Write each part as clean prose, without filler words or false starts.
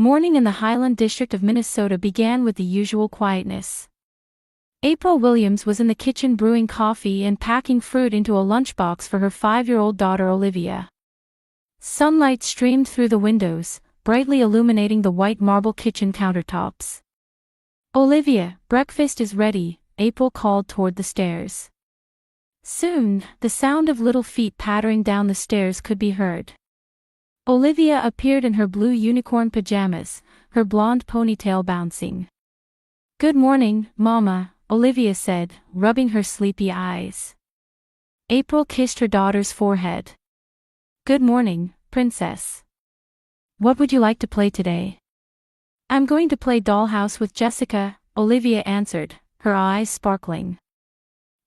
Morning in the Highland District of Minnesota began with the usual quietness. April Williams was in the kitchen brewing coffee and packing fruit into a lunchbox for her 5-year-old daughter Olivia. Sunlight streamed through the windows, brightly illuminating the white marble kitchen countertops. "Olivia, breakfast is ready," April called toward the stairs. Soon, the sound of little feet pattering down the stairs could be heard. Olivia appeared in her blue unicorn pajamas, her blonde ponytail bouncing. "Good morning, Mama," Olivia said, rubbing her sleepy eyes. April kissed her daughter's forehead. "Good morning, Princess. What would you like to play today?" "I'm going to play dollhouse with Jessica," Olivia answered, her eyes sparkling.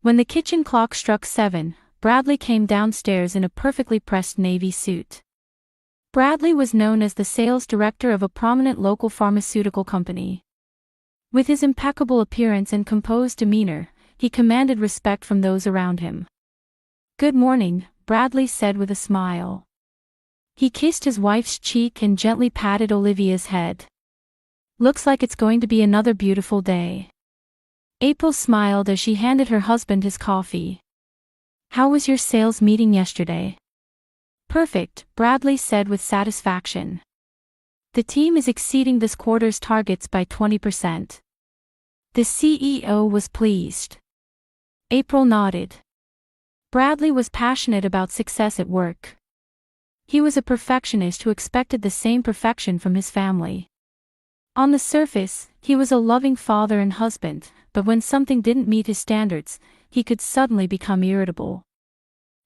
When the kitchen clock struck 7, Bradley came downstairs in a perfectly pressed navy suit. Bradley was known as the sales director of a prominent local pharmaceutical company. With his impeccable appearance and composed demeanor, he commanded respect from those around him. "Good morning," Bradley said with a smile. He kissed his wife's cheek and gently patted Olivia's head. "Looks like it's going to be another beautiful day." April smiled as she handed her husband his coffee. "How was your sales meeting yesterday?" "Perfect," Bradley said with satisfaction. "The team is exceeding this quarter's targets by 20%. The CEO was pleased." April nodded. Bradley was passionate about success at work. He was a perfectionist who expected the same perfection from his family. On the surface, he was a loving father and husband, but when something didn't meet his standards, he could suddenly become irritable.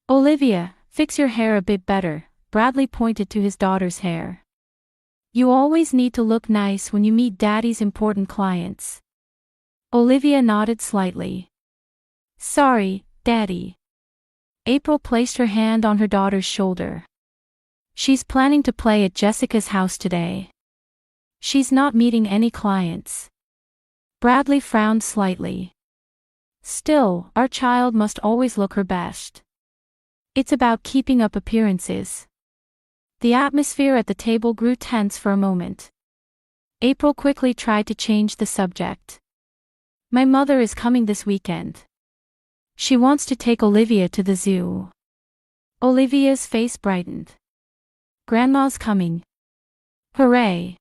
"Olivia, fix your hair a bit better," Bradley pointed to his daughter's hair. "You always need to look nice when you meet Daddy's important clients." Olivia nodded slightly. "Sorry, Daddy." April placed her hand on her daughter's shoulder. "She's planning to play at Jessica's house today. She's not meeting any clients." Bradley frowned slightly. "Still, our child must always look her best. It's about keeping up appearances." The atmosphere at the table grew tense for a moment. April quickly tried to change the subject. "My mother is coming this weekend. She wants to take Olivia to the zoo." Olivia's face brightened. "Grandma's coming. Hooray."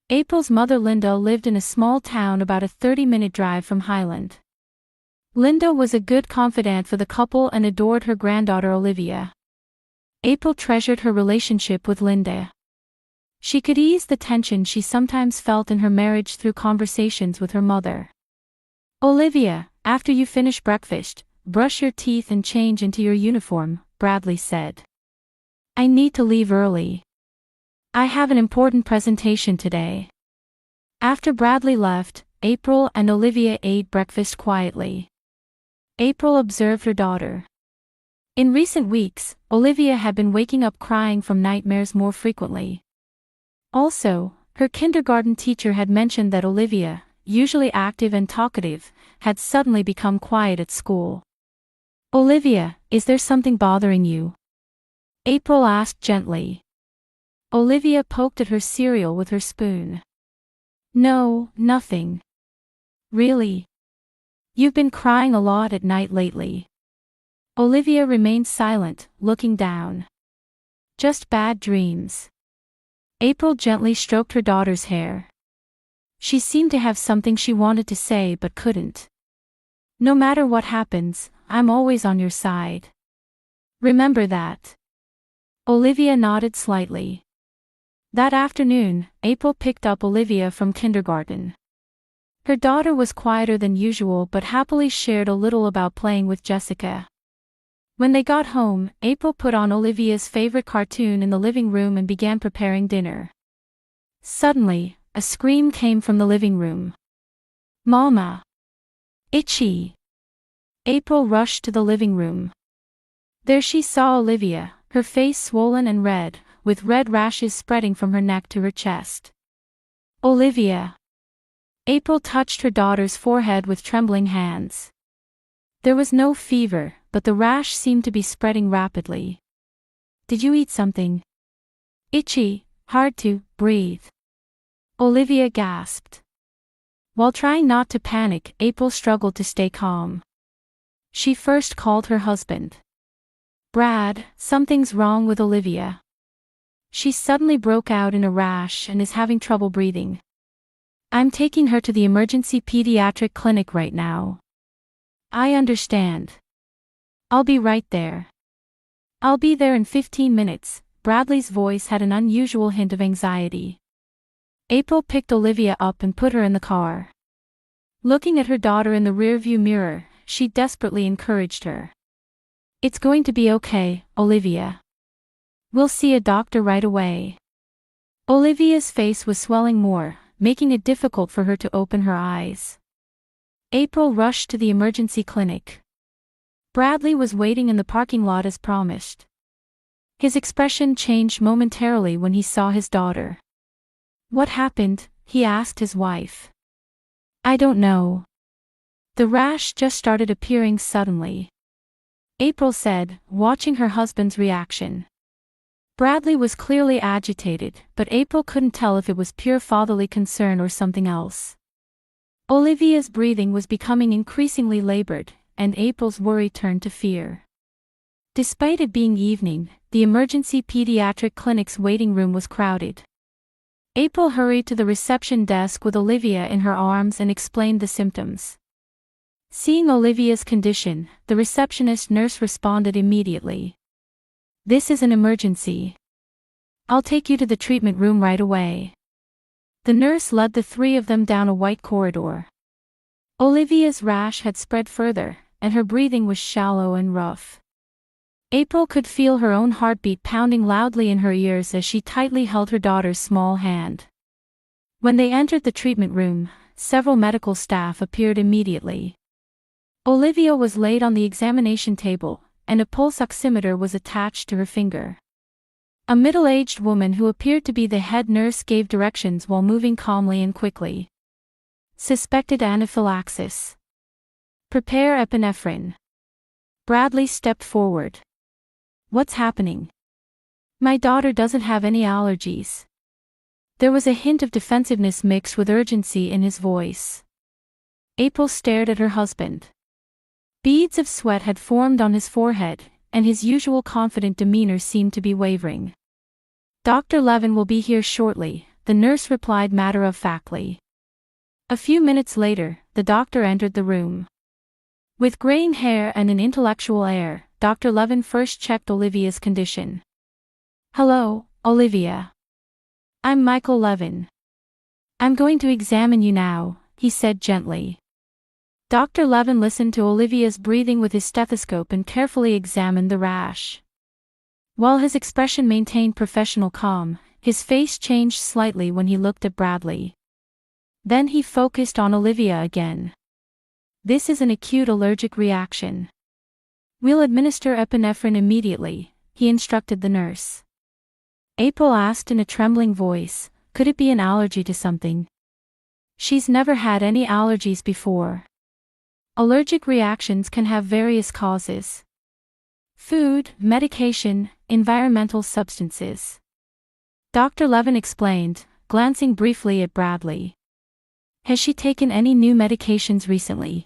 April's mother Linda lived in a small town about a 30-minute drive from Highland. Linda was a good confidant for the couple and adored her granddaughter Olivia. April treasured her relationship with Linda. She could ease the tension she sometimes felt in her marriage through conversations with her mother. "Olivia, after you finish breakfast, brush your teeth and change into your uniform," Bradley said. "I need to leave early. I have an important presentation today." After Bradley left, April and Olivia ate breakfast quietly. April observed her daughter. In recent weeks, Olivia had been waking up crying from nightmares more frequently. Also, her kindergarten teacher had mentioned that Olivia, usually active and talkative, had suddenly become quiet at school. "Olivia, is there something bothering you?" April asked gently. Olivia poked at her cereal with her spoon. "No, nothing." "Really? You've been crying a lot at night lately." Olivia remained silent, looking down. "Just bad dreams." April gently stroked her daughter's hair. She seemed to have something she wanted to say but couldn't. "No matter what happens, I'm always on your side. Remember that." Olivia nodded slightly. That afternoon, April picked up Olivia from kindergarten. Her daughter was quieter than usual but happily shared a little about playing with Jessica. When they got home, April put on Olivia's favorite cartoon in the living room and began preparing dinner. Suddenly, a scream came from the living room. "Mama! Itchy!" April rushed to the living room. There she saw Olivia, her face swollen and red, with red rashes spreading from her neck to her chest. "Olivia!" April touched her daughter's forehead with trembling hands. There was no fever, but the rash seemed to be spreading rapidly. "Did you eat something?" "Itchy, hard to breathe." Olivia gasped. While trying not to panic, April struggled to stay calm. She first called her husband. Brad, something's wrong with Olivia. She suddenly broke out in a rash and is having trouble breathing. I'm taking her to the emergency pediatric clinic right now. I understand. I'll be right there. I'll be there in 15 minutes, Bradley's voice had an unusual hint of anxiety. April picked Olivia up and put her in the car. Looking at her daughter in the rearview mirror, she desperately encouraged her. It's going to be okay, Olivia. We'll see a doctor right away. Olivia's face was swelling more, making it difficult for her to open her eyes. April rushed to the emergency clinic. Bradley was waiting in the parking lot as promised. His expression changed momentarily when he saw his daughter. What happened? He asked his wife. I don't know. The rash just started appearing suddenly, April said, watching her husband's reaction. Bradley was clearly agitated, but April couldn't tell if it was pure fatherly concern or something else. Olivia's breathing was becoming increasingly labored, and April's worry turned to fear. Despite it being evening, the emergency pediatric clinic's waiting room was crowded. April hurried to the reception desk with Olivia in her arms and explained the symptoms. Seeing Olivia's condition, the receptionist nurse responded immediately. This is an emergency. I'll take you to the treatment room right away. The nurse led the three of them down a white corridor. Olivia's rash had spread further, and her breathing was shallow and rough. April could feel her own heartbeat pounding loudly in her ears as she tightly held her daughter's small hand. When they entered the treatment room, several medical staff appeared immediately. Olivia was laid on the examination table, and a pulse oximeter was attached to her finger. A middle-aged woman who appeared to be the head nurse gave directions while moving calmly and quickly. Suspected anaphylaxis. Prepare epinephrine. Bradley stepped forward. What's happening? My daughter doesn't have any allergies. There was a hint of defensiveness mixed with urgency in his voice. April stared at her husband. Beads of sweat had formed on his forehead, and his usual confident demeanor seemed to be wavering. Dr. Levin will be here shortly, the nurse replied matter-of-factly. A few minutes later, the doctor entered the room. With graying hair and an intellectual air, Dr. Levin first checked Olivia's condition. Hello, Olivia. I'm Michael Levin. I'm going to examine you now, he said gently. Dr. Levin listened to Olivia's breathing with his stethoscope and carefully examined the rash. While his expression maintained professional calm, his face changed slightly when he looked at Bradley. Then he focused on Olivia again. This is an acute allergic reaction. We'll administer epinephrine immediately, he instructed the nurse. April asked in a trembling voice, could it be an allergy to something? She's never had any allergies before. Allergic reactions can have various causes. Food, medication, environmental substances. Dr. Levin explained, glancing briefly at Bradley. Has she taken any new medications recently?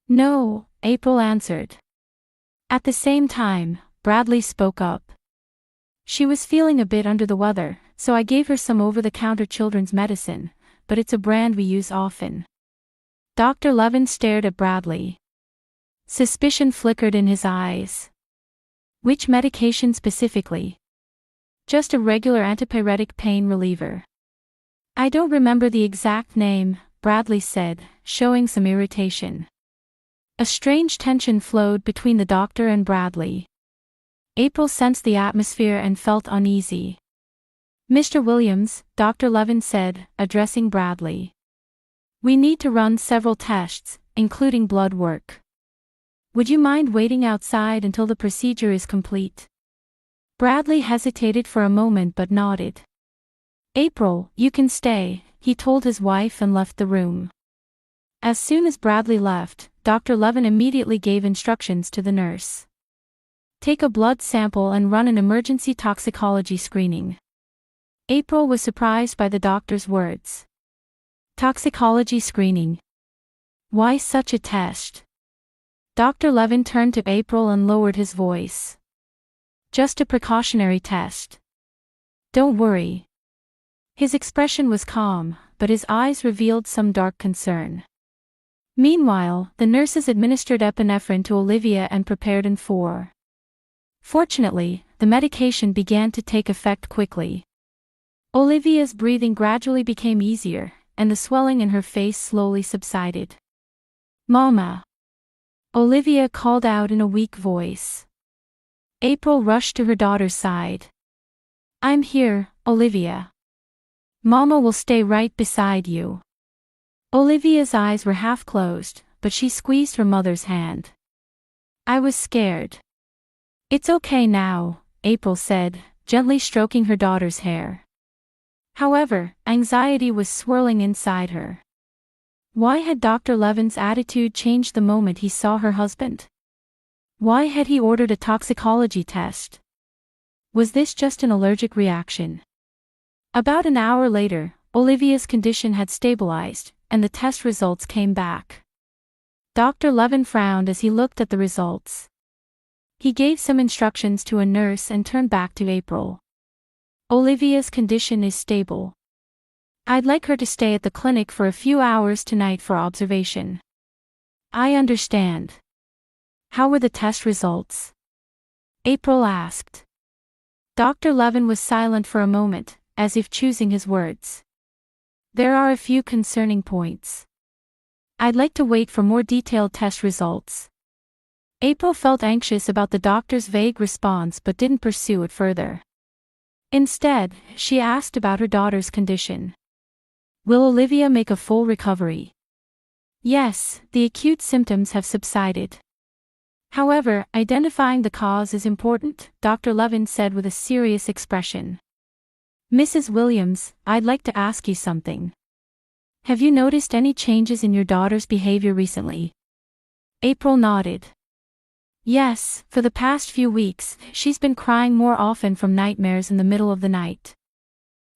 No, April answered. At the same time, Bradley spoke up. She was feeling a bit under the weather, so I gave her some over-the-counter children's medicine, but it's a brand we use often. Dr. Levin stared at Bradley. Suspicion flickered in his eyes. Which medication specifically? Just a regular antipyretic pain reliever. I don't remember the exact name, Bradley said, showing some irritation. A strange tension flowed between the doctor and Bradley. April sensed the atmosphere and felt uneasy. Mr. Williams, Dr. Levin said, addressing Bradley. We need to run several tests, including blood work. Would you mind waiting outside until the procedure is complete? Bradley hesitated for a moment but nodded. April, you can stay, he told his wife and left the room. As soon as Bradley left, Dr. Levin immediately gave instructions to the nurse. Take a blood sample and run an emergency toxicology screening. April was surprised by the doctor's words. Toxicology screening. Why such a test? Dr. Levin turned to April and lowered his voice. Just a precautionary test. Don't worry. His expression was calm, but his eyes revealed some dark concern. Meanwhile, the nurses administered epinephrine to Olivia and prepared an IV. Fortunately, the medication began to take effect quickly. Olivia's breathing gradually became easier, and the swelling in her face slowly subsided. Mama! Olivia called out in a weak voice. April rushed to her daughter's side. I'm here, Olivia. Mama will stay right beside you. Olivia's eyes were half closed, but she squeezed her mother's hand. I was scared. It's okay now, April said, gently stroking her daughter's hair. However, anxiety was swirling inside her. Why had Dr. Levin's attitude changed the moment he saw her husband? Why had he ordered a toxicology test? Was this just an allergic reaction? About an hour later, Olivia's condition had stabilized, and the test results came back. Dr. Levin frowned as he looked at the results. He gave some instructions to a nurse and turned back to April. Olivia's condition is stable. I'd like her to stay at the clinic for a few hours tonight for observation. I understand. How were the test results? April asked. Dr. Levin was silent for a moment, as if choosing his words. There are a few concerning points. I'd like to wait for more detailed test results. April felt anxious about the doctor's vague response but didn't pursue it further. Instead, she asked about her daughter's condition. Will Olivia make a full recovery? Yes, the acute symptoms have subsided. However, identifying the cause is important, Dr. Levin said with a serious expression. Mrs. Williams, I'd like to ask you something. Have you noticed any changes in your daughter's behavior recently? April nodded. Yes, for the past few weeks, she's been crying more often from nightmares in the middle of the night.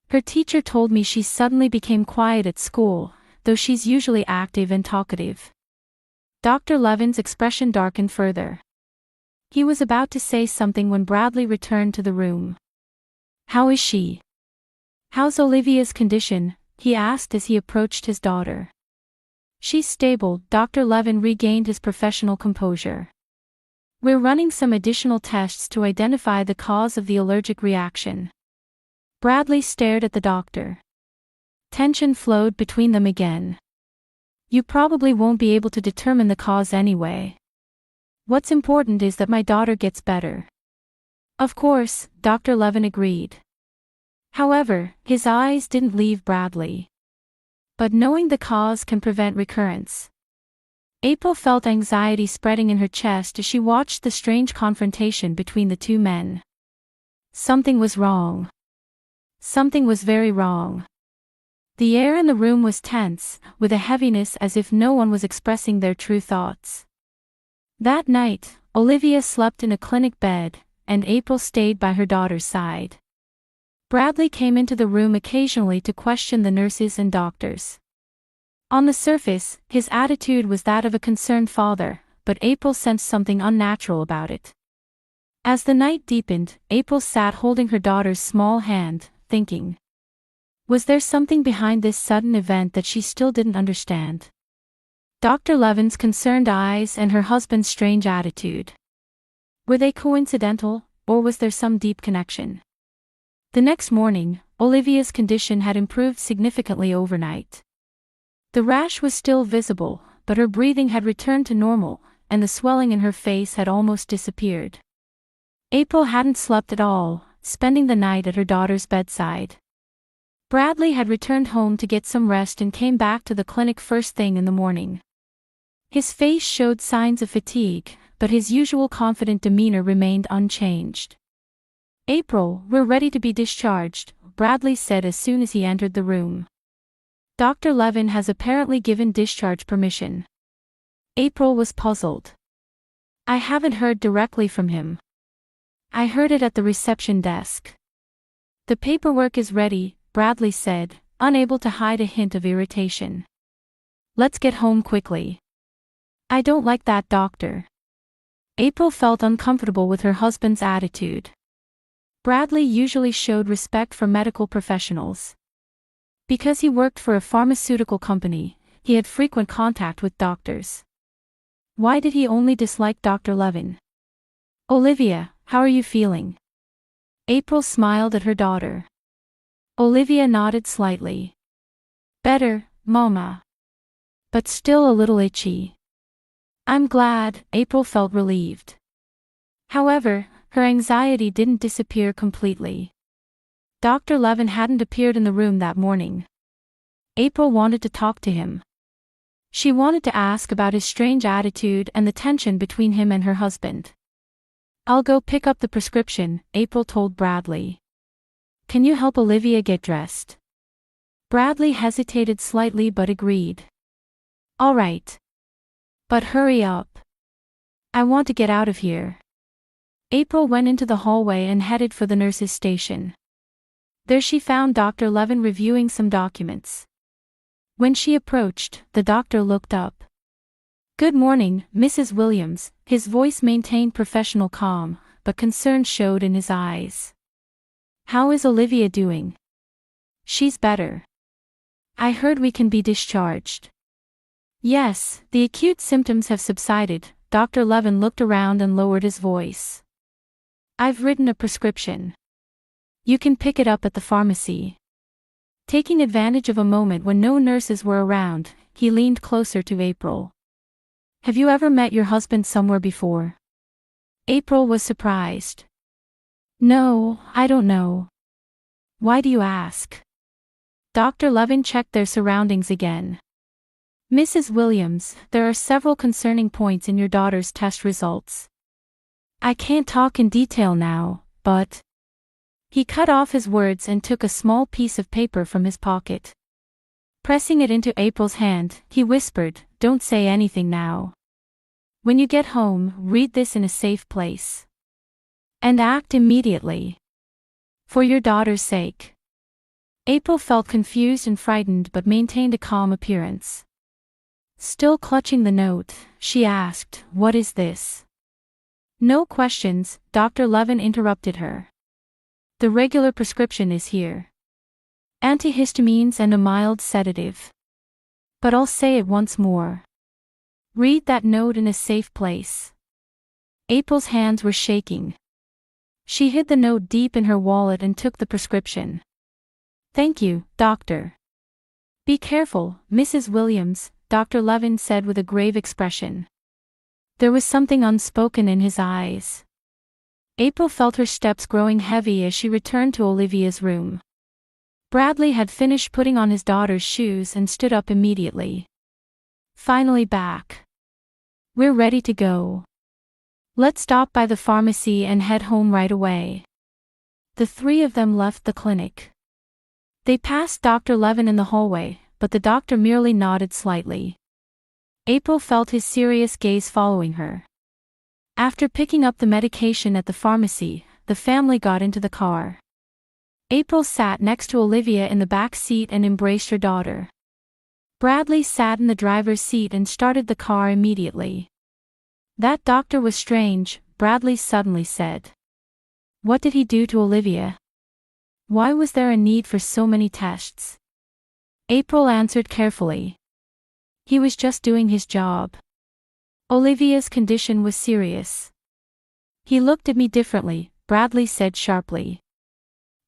Her teacher told me she suddenly became quiet at school, though she's usually active and talkative. Dr. Levin's expression darkened further. He was about to say something when Bradley returned to the room. How is she? How's Olivia's condition? He asked as he approached his daughter. She's stable, Dr. Levin regained his professional composure. We're running some additional tests to identify the cause of the allergic reaction. Bradley stared at the doctor. Tension flowed between them again. You probably won't be able to determine the cause anyway. What's important is that my daughter gets better. Of course, Dr. Levin agreed. However, his eyes didn't leave Bradley. But knowing the cause can prevent recurrence. April felt anxiety spreading in her chest as she watched the strange confrontation between the two men. Something was wrong. Something was very wrong. The air in the room was tense, with a heaviness as if no one was expressing their true thoughts. That night, Olivia slept in a clinic bed, and April stayed by her daughter's side. Bradley came into the room occasionally to question the nurses and doctors. On the surface, his attitude was that of a concerned father, but April sensed something unnatural about it. As the night deepened, April sat holding her daughter's small hand, thinking. Was there something behind this sudden event that she still didn't understand? Dr. Levin's concerned eyes and her husband's strange attitude. Were they coincidental, or was there some deep connection? The next morning, Olivia's condition had improved significantly overnight. The rash was still visible, but her breathing had returned to normal, and the swelling in her face had almost disappeared. April hadn't slept at all, spending the night at her daughter's bedside. Bradley had returned home to get some rest and came back to the clinic first thing in the morning. His face showed signs of fatigue, but his usual confident demeanor remained unchanged. April, we're ready to be discharged, Bradley said as soon as he entered the room. Dr. Levin has apparently given discharge permission. April was puzzled. I haven't heard directly from him. I heard it at the reception desk. The paperwork is ready, Bradley said, unable to hide a hint of irritation. Let's get home quickly. I don't like that doctor. April felt uncomfortable with her husband's attitude. Bradley usually showed respect for medical professionals. Because he worked for a pharmaceutical company, he had frequent contact with doctors. Why did he only dislike Dr. Levin? Olivia, how are you feeling? April smiled at her daughter. Olivia nodded slightly. Better, Mama. But still a little itchy. I'm glad, April felt relieved. However, her anxiety didn't disappear completely. Dr. Levin hadn't appeared in the room that morning. April wanted to talk to him. She wanted to ask about his strange attitude and the tension between him and her husband. I'll go pick up the prescription, April told Bradley. Can you help Olivia get dressed? Bradley hesitated slightly but agreed. All right. But hurry up. I want to get out of here. April went into the hallway and headed for the nurse's station. There she found Dr. Levin reviewing some documents. When she approached, the doctor looked up. Good morning, Mrs. Williams. His voice maintained professional calm, but concern showed in his eyes. How is Olivia doing? She's better. I heard we can be discharged. Yes, the acute symptoms have subsided. Dr. Levin looked around and lowered his voice. I've written a prescription. You can pick it up at the pharmacy. Taking advantage of a moment when no nurses were around, he leaned closer to April. Have you ever met your husband somewhere before? April was surprised. No, I don't know. Why do you ask? Dr. Levin checked their surroundings again. Mrs. Williams, there are several concerning points in your daughter's test results. I can't talk in detail now, but... He cut off his words and took a small piece of paper from his pocket. Pressing it into April's hand, he whispered, Don't say anything now. When you get home, read this in a safe place. And act immediately. For your daughter's sake. April felt confused and frightened but maintained a calm appearance. Still clutching the note, she asked, What is this? No questions, Dr. Levin interrupted her. The regular prescription is here. Antihistamines and a mild sedative. But I'll say it once more. Read that note in a safe place. April's hands were shaking. She hid the note deep in her wallet and took the prescription. Thank you, doctor. Be careful, Mrs. Williams, Dr. Levin said with a grave expression. There was something unspoken in his eyes. April felt her steps growing heavy as she returned to Olivia's room. Bradley had finished putting on his daughter's shoes and stood up immediately. Finally back. We're ready to go. Let's stop by the pharmacy and head home right away. The three of them left the clinic. They passed Dr. Levin in the hallway, but the doctor merely nodded slightly. April felt his serious gaze following her. After picking up the medication at the pharmacy, the family got into the car. April sat next to Olivia in the back seat and embraced her daughter. Bradley sat in the driver's seat and started the car immediately. That doctor was strange, Bradley suddenly said. What did he do to Olivia? Why was there a need for so many tests? April answered carefully. He was just doing his job. Olivia's condition was serious. He looked at me differently, Bradley said sharply.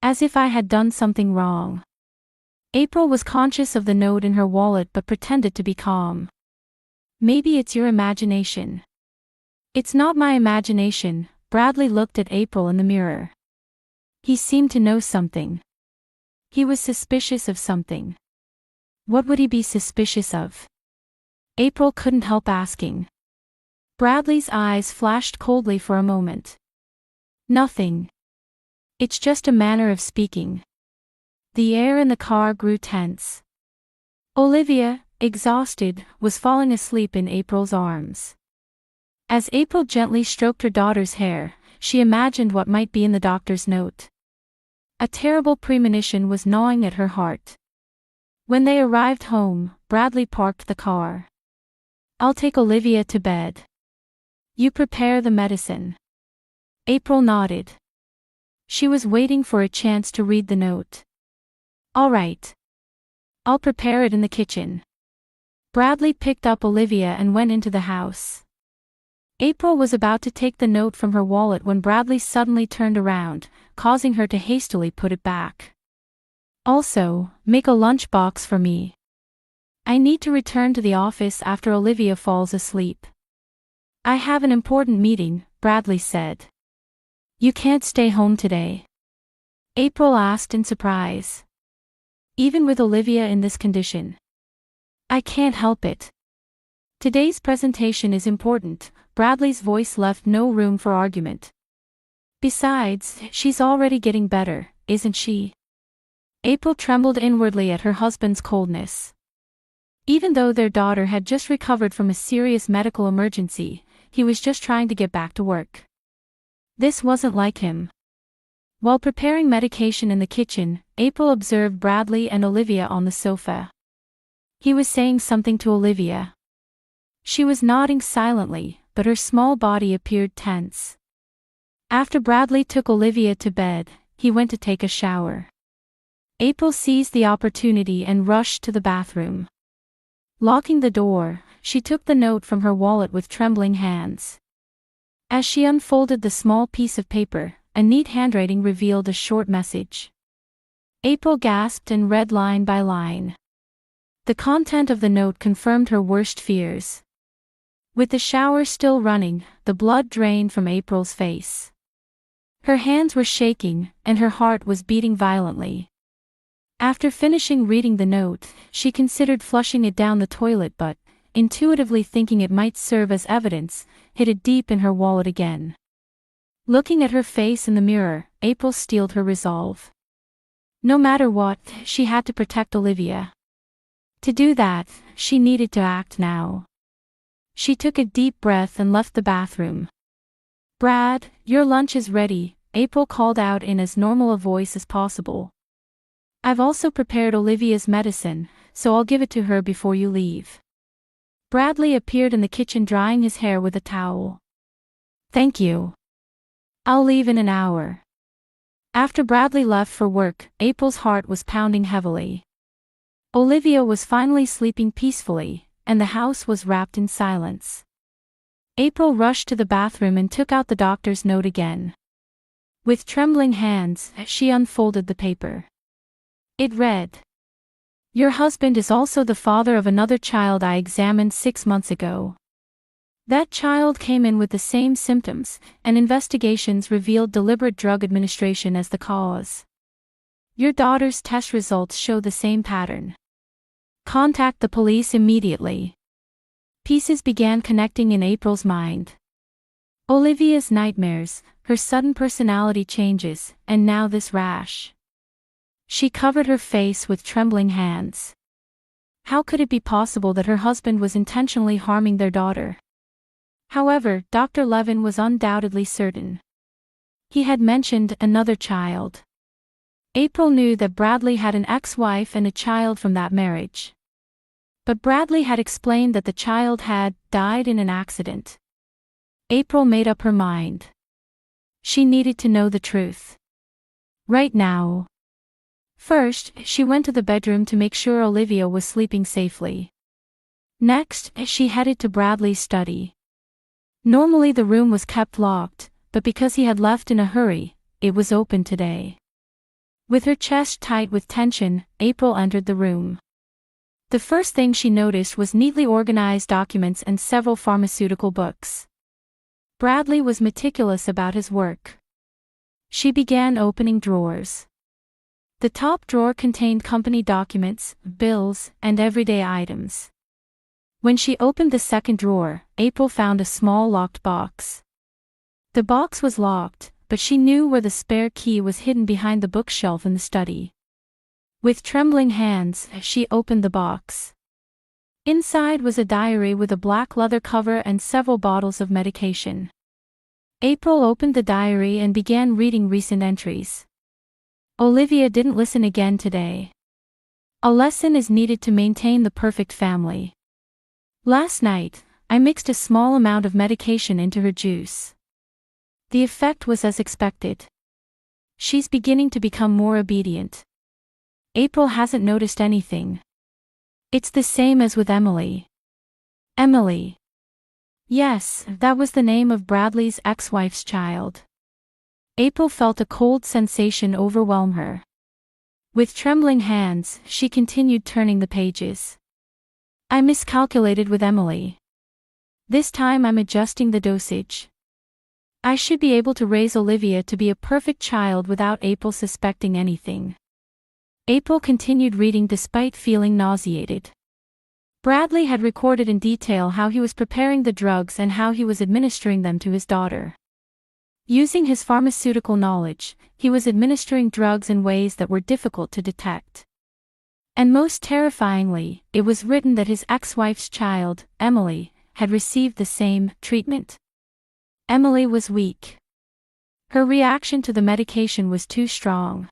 As if I had done something wrong. April was conscious of the note in her wallet but pretended to be calm. Maybe it's your imagination. It's not my imagination, Bradley looked at April in the mirror. He seemed to know something. He was suspicious of something. What would he be suspicious of? April couldn't help asking. Bradley's eyes flashed coldly for a moment. Nothing. It's just a manner of speaking. The air in the car grew tense. Olivia, exhausted, was falling asleep in April's arms. As April gently stroked her daughter's hair, she imagined what might be in the doctor's note. A terrible premonition was gnawing at her heart. When they arrived home, Bradley parked the car. "I'll take Olivia to bed. You prepare the medicine." April nodded. She was waiting for a chance to read the note. "All right. I'll prepare it in the kitchen." Bradley picked up Olivia and went into the house. April was about to take the note from her wallet when Bradley suddenly turned around, causing her to hastily put it back. "Also, make a lunchbox for me. I need to return to the office after Olivia falls asleep." "I have an important meeting," Bradley said. "You can't stay home today?" April asked in surprise. "Even with Olivia in this condition?" "I can't help it. Today's presentation is important." Bradley's voice left no room for argument. "Besides, she's already getting better, isn't she?" April trembled inwardly at her husband's coldness. Even though their daughter had just recovered from a serious medical emergency, he was just trying to get back to work. This wasn't like him. While preparing medication in the kitchen, April observed Bradley and Olivia on the sofa. He was saying something to Olivia. She was nodding silently, but her small body appeared tense. After Bradley took Olivia to bed, he went to take a shower. April seized the opportunity and rushed to the bathroom. Locking the door, she took the note from her wallet with trembling hands. As she unfolded the small piece of paper, a neat handwriting revealed a short message. April gasped and read line by line. The content of the note confirmed her worst fears. With the shower still running, the blood drained from April's face. Her hands were shaking, and her heart was beating violently. After finishing reading the note, she considered flushing it down the toilet but, intuitively thinking it might serve as evidence, hid it deep in her wallet again. Looking at her face in the mirror, April steeled her resolve. No matter what, she had to protect Olivia. To do that, she needed to act now. She took a deep breath and left the bathroom. "Brad, your lunch is ready," April called out in as normal a voice as possible. "I've also prepared Olivia's medicine, so I'll give it to her before you leave." Bradley appeared in the kitchen drying his hair with a towel. "Thank you. I'll leave in an hour." After Bradley left for work, April's heart was pounding heavily. Olivia was finally sleeping peacefully, and the house was wrapped in silence. April rushed to the bathroom and took out the doctor's note again. With trembling hands, she unfolded the paper. It read, "Your husband is also the father of another child I examined 6 months ago. That child came in with the same symptoms, and investigations revealed deliberate drug administration as the cause. Your daughter's test results show the same pattern. Contact the police immediately." Pieces began connecting in April's mind. Olivia's nightmares, her sudden personality changes, and now this rash. She covered her face with trembling hands. How could it be possible that her husband was intentionally harming their daughter? However, Dr. Levin was undoubtedly certain. He had mentioned another child. April knew that Bradley had an ex-wife and a child from that marriage. But Bradley had explained that the child had died in an accident. April made up her mind. She needed to know the truth. Right now. First, she went to the bedroom to make sure Olivia was sleeping safely. Next, she headed to Bradley's study. Normally the room was kept locked, but because he had left in a hurry, it was open today. With her chest tight with tension, April entered the room. The first thing she noticed was neatly organized documents and several pharmaceutical books. Bradley was meticulous about his work. She began opening drawers. The top drawer contained company documents, bills, and everyday items. When she opened the second drawer, April found a small locked box. The box was locked, but she knew where the spare key was hidden behind the bookshelf in the study. With trembling hands, she opened the box. Inside was a diary with a black leather cover and several bottles of medication. April opened the diary and began reading recent entries. Olivia didn't listen again today. A lesson is needed to maintain the perfect family. Last night, I mixed a small amount of medication into her juice. The effect was as expected. She's beginning to become more obedient. April hasn't noticed anything. It's the same as with Emily. Emily. Yes, that was the name of Bradley's ex-wife's child. April felt a cold sensation overwhelm her. With trembling hands, she continued turning the pages. I miscalculated with Emily. This time I'm adjusting the dosage. I should be able to raise Olivia to be a perfect child without April suspecting anything. April continued reading despite feeling nauseated. Bradley had recorded in detail how he was preparing the drugs and how he was administering them to his daughter. Using his pharmaceutical knowledge, he was administering drugs in ways that were difficult to detect. And most terrifyingly, it was written that his ex-wife's child, Emily, had received the same treatment. Emily was weak. Her reaction to the medication was too strong.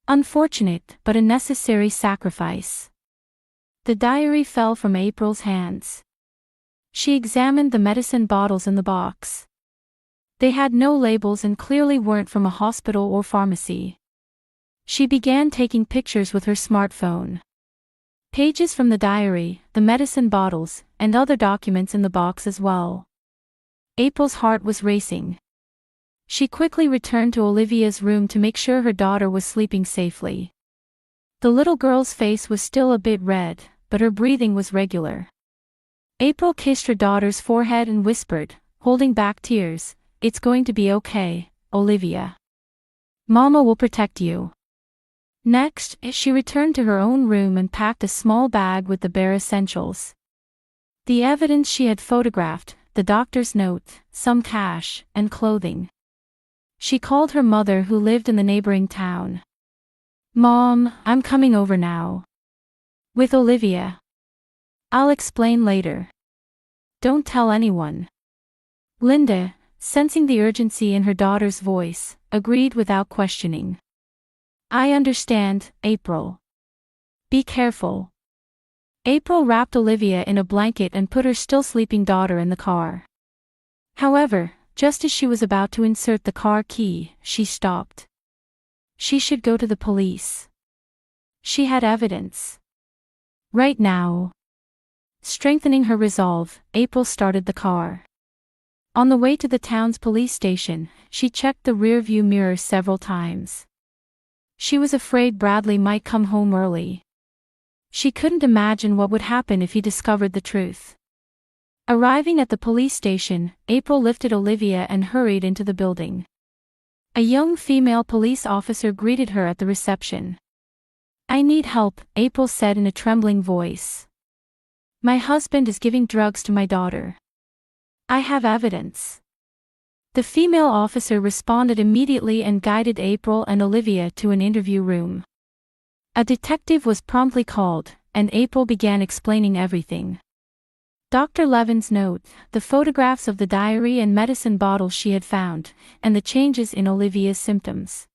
Unfortunate, but a necessary sacrifice. The diary fell from April's hands. She examined the medicine bottles in the box. They had no labels and clearly weren't from a hospital or pharmacy. She began taking pictures with her smartphone. Pages from the diary, the medicine bottles, and other documents in the box as well. April's heart was racing. She quickly returned to Olivia's room to make sure her daughter was sleeping safely. The little girl's face was still a bit red, but her breathing was regular. April kissed her daughter's forehead and whispered, holding back tears, "It's going to be okay, Olivia. Mama will protect you." Next, she returned to her own room and packed a small bag with the bare essentials. The evidence she had photographed, the doctor's note, some cash, and clothing. She called her mother who lived in the neighboring town. "Mom, I'm coming over now. With Olivia. I'll explain later. Don't tell anyone." Linda, sensing the urgency in her daughter's voice, agreed without questioning. "I understand, April. Be careful." April wrapped Olivia in a blanket and put her still sleeping daughter in the car. However, just as she was about to insert the car key, she stopped. She should go to the police. She had evidence. Right now. Strengthening her resolve, April started the car. On the way to the town's police station, she checked the rear-view mirror several times. She was afraid Bradley might come home early. She couldn't imagine what would happen if he discovered the truth. Arriving at the police station, April lifted Olivia and hurried into the building. A young female police officer greeted her at the reception. "I need help," April said in a trembling voice. "My husband is giving drugs to my daughter. I have evidence." The female officer responded immediately and guided April and Olivia to an interview room. A detective was promptly called, and April began explaining everything. Dr. Levin's note, the photographs of the diary and medicine bottles she had found, and the changes in Olivia's symptoms.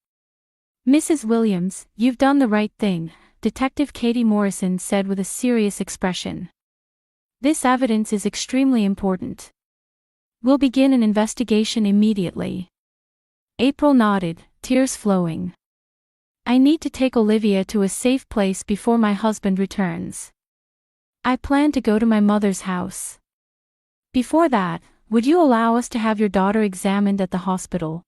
"Mrs. Williams, you've done the right thing," Detective Katie Morrison said with a serious expression. "This evidence is extremely important. We'll begin an investigation immediately." April nodded, tears flowing. "I need to take Olivia to a safe place before my husband returns. I plan to go to my mother's house. Before that, would you allow us to have your daughter examined at the hospital?"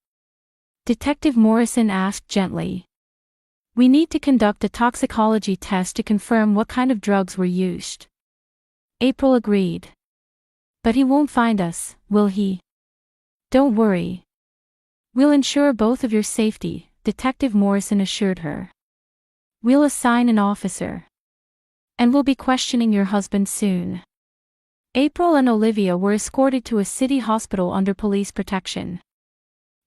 Detective Morrison asked gently. "We need to conduct a toxicology test to confirm what kind of drugs were used." April agreed. "But he won't find us, will he?" "Don't worry. We'll ensure both of your safety," Detective Morrison assured her. "We'll assign an officer. And we'll be questioning your husband soon." April and Olivia were escorted to a city hospital under police protection.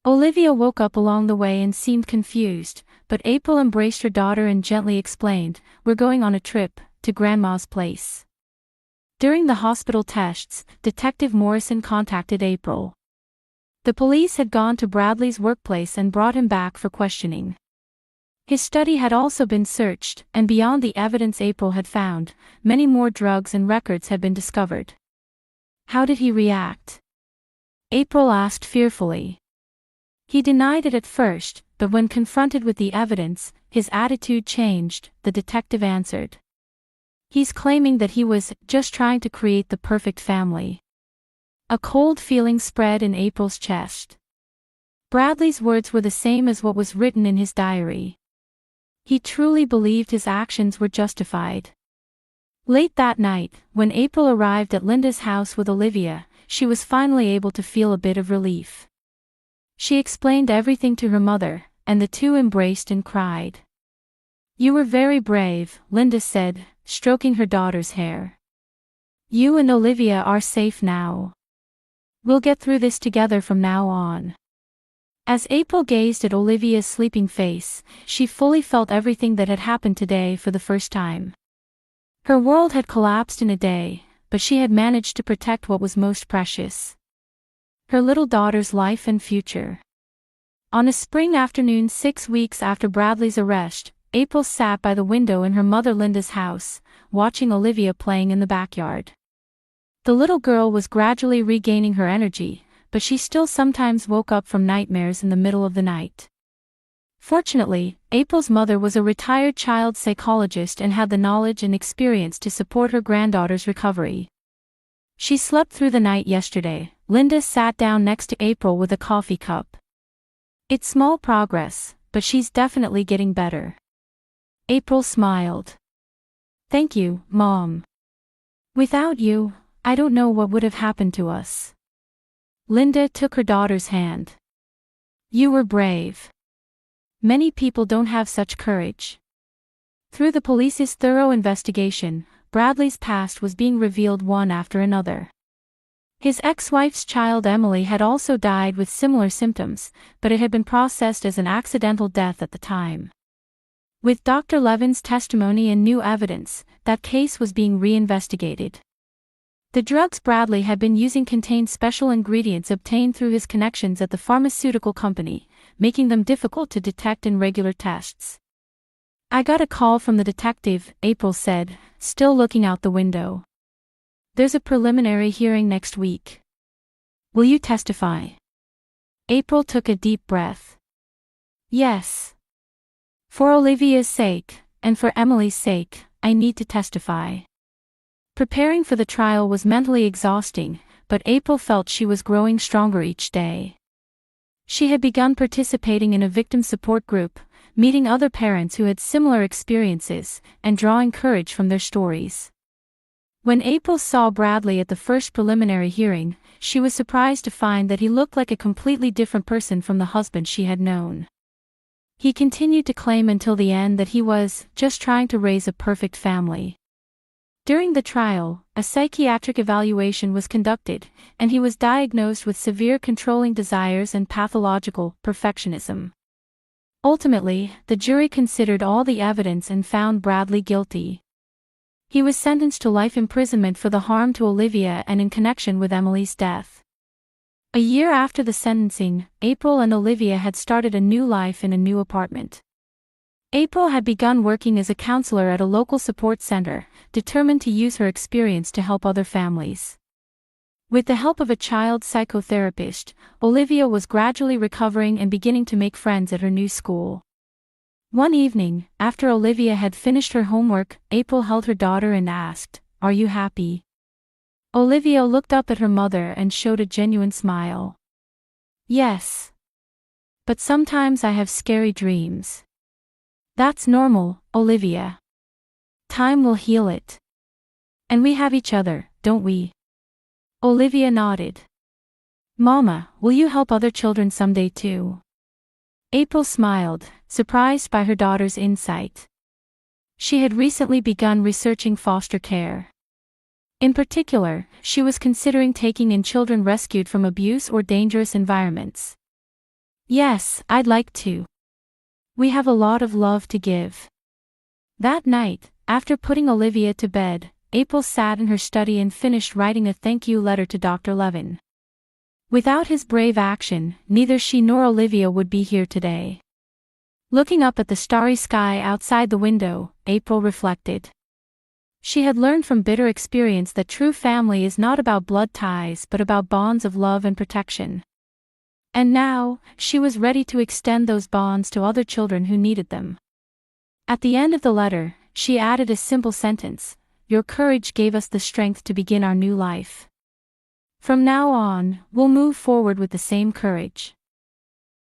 Olivia woke up along the way and seemed confused, but April embraced her daughter and gently explained, "We're going on a trip to Grandma's place." During the hospital tests, Detective Morrison contacted April. The police had gone to Bradley's workplace and brought him back for questioning. His study had also been searched, and beyond the evidence April had found, many more drugs and records had been discovered. How did he react? April asked fearfully. He denied it at first, but when confronted with the evidence, his attitude changed, the detective answered. He's claiming that he was just trying to create the perfect family. A cold feeling spread in April's chest. Bradley's words were the same as what was written in his diary. He truly believed his actions were justified. Late that night, when April arrived at Linda's house with Olivia, she was finally able to feel a bit of relief. She explained everything to her mother, and the two embraced and cried. "You were very brave," Linda said, stroking her daughter's hair. "You and Olivia are safe now. We'll get through this together from now on." As April gazed at Olivia's sleeping face, she fully felt everything that had happened today for the first time. Her world had collapsed in a day, but she had managed to protect what was most precious. Her little daughter's life and future. On a spring afternoon 6 weeks after Bradley's arrest, April sat by the window in her mother Linda's house, watching Olivia playing in the backyard. The little girl was gradually regaining her energy, but she still sometimes woke up from nightmares in the middle of the night. Fortunately, April's mother was a retired child psychologist and had the knowledge and experience to support her granddaughter's recovery. "She slept through the night yesterday." Linda sat down next to April with a coffee cup. "It's small progress, but she's definitely getting better." April smiled. "Thank you, Mom. Without you, I don't know what would have happened to us." Linda took her daughter's hand. "You were brave. Many people don't have such courage." Through the police's thorough investigation, Bradley's past was being revealed one after another. His ex-wife's child Emily had also died with similar symptoms, but it had been processed as an accidental death at the time. With Dr. Levin's testimony and new evidence, that case was being reinvestigated. The drugs Bradley had been using contained special ingredients obtained through his connections at the pharmaceutical company, making them difficult to detect in regular tests. "I got a call from the detective," April said, still looking out the window. "There's a preliminary hearing next week. Will you testify?" April took a deep breath. "Yes. For Olivia's sake, and for Emily's sake, I need to testify." Preparing for the trial was mentally exhausting, but April felt she was growing stronger each day. She had begun participating in a victim support group, meeting other parents who had similar experiences, and drawing courage from their stories. When April saw Bradley at the first preliminary hearing, she was surprised to find that he looked like a completely different person from the husband she had known. He continued to claim until the end that he was just trying to raise a perfect family. During the trial, a psychiatric evaluation was conducted, and he was diagnosed with severe controlling desires and pathological perfectionism. Ultimately, the jury considered all the evidence and found Bradley guilty. He was sentenced to life imprisonment for the harm to Olivia and in connection with Emily's death. A year after the sentencing, April and Olivia had started a new life in a new apartment. April had begun working as a counselor at a local support center, determined to use her experience to help other families. With the help of a child psychotherapist, Olivia was gradually recovering and beginning to make friends at her new school. One evening, after Olivia had finished her homework, April held her daughter and asked, "Are you happy?" Olivia looked up at her mother and showed a genuine smile. "Yes. But sometimes I have scary dreams." "That's normal, Olivia. Time will heal it. And we have each other, don't we?" Olivia nodded. "Mama, will you help other children someday too?" April smiled, surprised by her daughter's insight. She had recently begun researching foster care. In particular, she was considering taking in children rescued from abuse or dangerous environments. "Yes, I'd like to. We have a lot of love to give." That night, after putting Olivia to bed, April sat in her study and finished writing a thank you letter to Dr. Levin. Without his brave action, neither she nor Olivia would be here today. Looking up at the starry sky outside the window, April reflected. She had learned from bitter experience that true family is not about blood ties but about bonds of love and protection. And now, she was ready to extend those bonds to other children who needed them. At the end of the letter, she added a simple sentence: "Your courage gave us the strength to begin our new life. From now on, we'll move forward with the same courage."